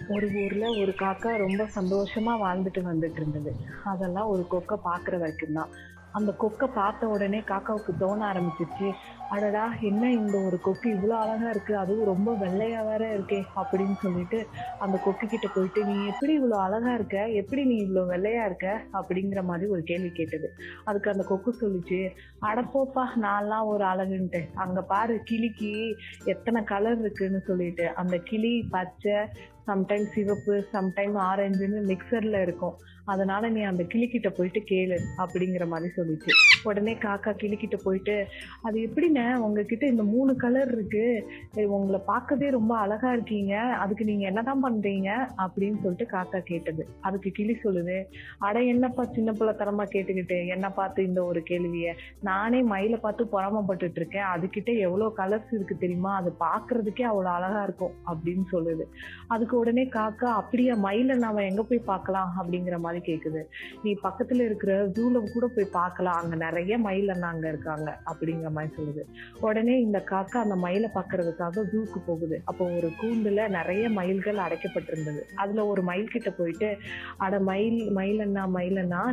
ஒரு ஊர்ல ஒரு காக்கா ரொம்ப சந்தோஷமா வாழ்ந்துட்டு வந்துட்டு இருந்தது. அதெல்லாம் ஒரு கொக்க பார்க்குற வரைக்கும் தான். அந்த கொக்க பார்த்த உடனே காக்காவுக்கு தோண ஆரம்பிச்சுச்சு, "அடடா! என்ன இந்த ஒரு கொக்கு இவ்ளோ அழகா இருக்கு. அதுவும் ரொம்ப வெள்ளையா வேற இருக்கே!" அப்படின்னு சொல்லிட்டு அந்த கொக்கு கிட்ட போயிட்டு, "நீ எப்படி இவ்ளோ அழகா இருக்க? எப்படி நீ இவ்ளோ வெள்ளையா இருக்க?" அப்படிங்கிற மாதிரி ஒரு கேள்வி கேட்டது. அதுக்கு அந்த கொக்கு சொல்லுச்சு, "அட போப்பா! நான்லாம் ஒரு அழகுன்ட்டு. அங்க பாரு கிளிக்கு எத்தன கலர் இருக்குன்னு சொல்லிட்டு. அந்த கிளி பச்சை, சம்டைம் சிவப்பு, சம்டைம் ஆரஞ்சுன்னு மிக்சர்ல இருக்கும். அதனால நீ அந்த கிளிக்கிட்ட போயிட்டு கேளு" அப்படிங்கிற மாதிரி சொல்லிச்சு. உடனே காக்கா கிளிக்கிட்ட போயிட்டு, "அது எப்படிண்ணே உங்ககிட்ட இந்த 3 கலர் இருக்கு? உங்கள பார்க்கவே ரொம்ப அழகா இருக்கீங்க. அதுக்கு நீங்க என்னதான் பண்றீங்க?" அப்படின்னு சொல்லிட்டு காக்கா கேட்டது. அதுக்கு கிளி சொல்லுது, "அட என்னப்பா சின்ன பிள்ளைத்தனமா கேட்டுக்கிட்டு, என்ன பார்த்து இந்த ஒரு கேள்விய? நானே மயில பார்த்து பொறாமப்பட்டுட்டு இருக்கேன். அதுகிட்ட எவ்வளோ கலர்ஸ் இருக்கு தெரியுமா? அது பார்க்கறதுக்கே அவ்வளோ அழகா இருக்கும்" அப்படின்னு சொல்லுது. அதுக்கு உடனே காக்கா, "அப்படியா மயில நாம எங்க போய் பார்க்கலாம்?" அப்படிங்கிற மாதிரி கேக்குது. "நீ பக்கத்துல இருக்கிற ஜூல கூட போய் பார்க்கலாம். அங்க நிறைய மயில் அண்ணாங்க இருக்காங்க" அப்படிங்கிற மாதிரி சொல்லுது. உடனே இந்த காக்கா அந்த மயில பார்க்கறதுக்காக ஜூக்கு போகுது. அப்போ ஒரு கூண்டுல நிறைய மயில்கள் அடைக்கப்பட்டிருந்தது. அதுல ஒரு மயில் கிட்ட போயிட்டு, "அட மயில் அண்ணா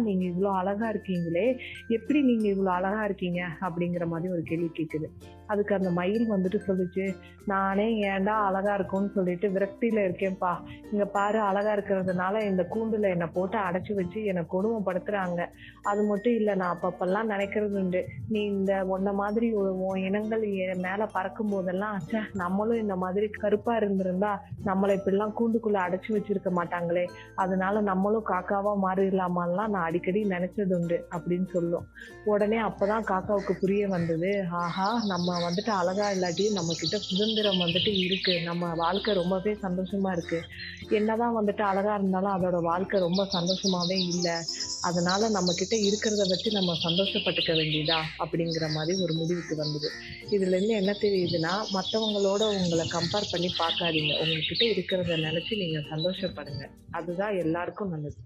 நீங்க இவ்வளோ அழகா இருக்கீங்களே, எப்படி நீங்க இவ்வளோ அழகா இருக்கீங்க?" அப்படிங்கிற மாதிரி ஒரு கேள்வி கேக்குது. அதுக்கு அந்த மயில் வந்துட்டு சொல்லுச்சு, "நானே ஏன்டா அழகா இருக்கும்னு சொல்லிட்டு விரக்தியில இருக்கேன்ப்பா. இங்க பாரு அழகா இருக்கிறதுனால இந்த கூண்டுல என்னை போட்டு அடைச்சு வச்சு என்னை கொடுமைப்படுத்துறாங்க. அது மட்டும் இல்ல, நான் அப்பப்பெல்லாம் நினைக்கிறது உண்டு, நீ இந்த உன்ன மாதிரி உன் இனங்கள் என் மேல பறக்கும் போதெல்லாம், ச்சே நம்மளும் இந்த மாதிரி கருப்பா இருந்திருந்தா நம்மளை இப்படிலாம் கூண்டுக்குள்ள அடைச்சு வச்சிருக்க மாட்டாங்களே. அதனால நம்மளும் காக்காவா மாறிடலாமான்லாம் நான் அடிக்கடி நினைச்சது உண்டு" அப்படின்னு சொல்லும். உடனே அப்பதான் காக்காவுக்கு புரிய வந்தது, ஆஹா நம்ம வந்துட்டு அழகா இல்லாட்டியும் நம்ம கிட்ட சுதந்திரம் வந்துட்டு இருக்கு. நம்ம வாழ்க்கை ரொம்பவே சந்தோஷமா இருக்கு. என்னதான் வந்துட்டு அழகா இருந்தாலும் அதோட வாழ்க்கை ரொம்ப சந்தோஷமாவே இல்ல. அதனால நம்ம கிட்ட இருக்கிறத வச்சு நம்ம சந்தோஷப்பட்டுக்க வேண்டியதா அப்படிங்கிற மாதிரி ஒரு முடிவுக்கு வந்தது. இதுல இருந்து என்ன தெரியுதுன்னா, மத்தவங்களோட உங்களை கம்பேர் பண்ணி பார்க்காதீங்க. உங்ககிட்ட இருக்கிறத நினைச்சு நீங்க சந்தோஷப்படுங்க. அதுதான் எல்லாருக்கும் நல்லது.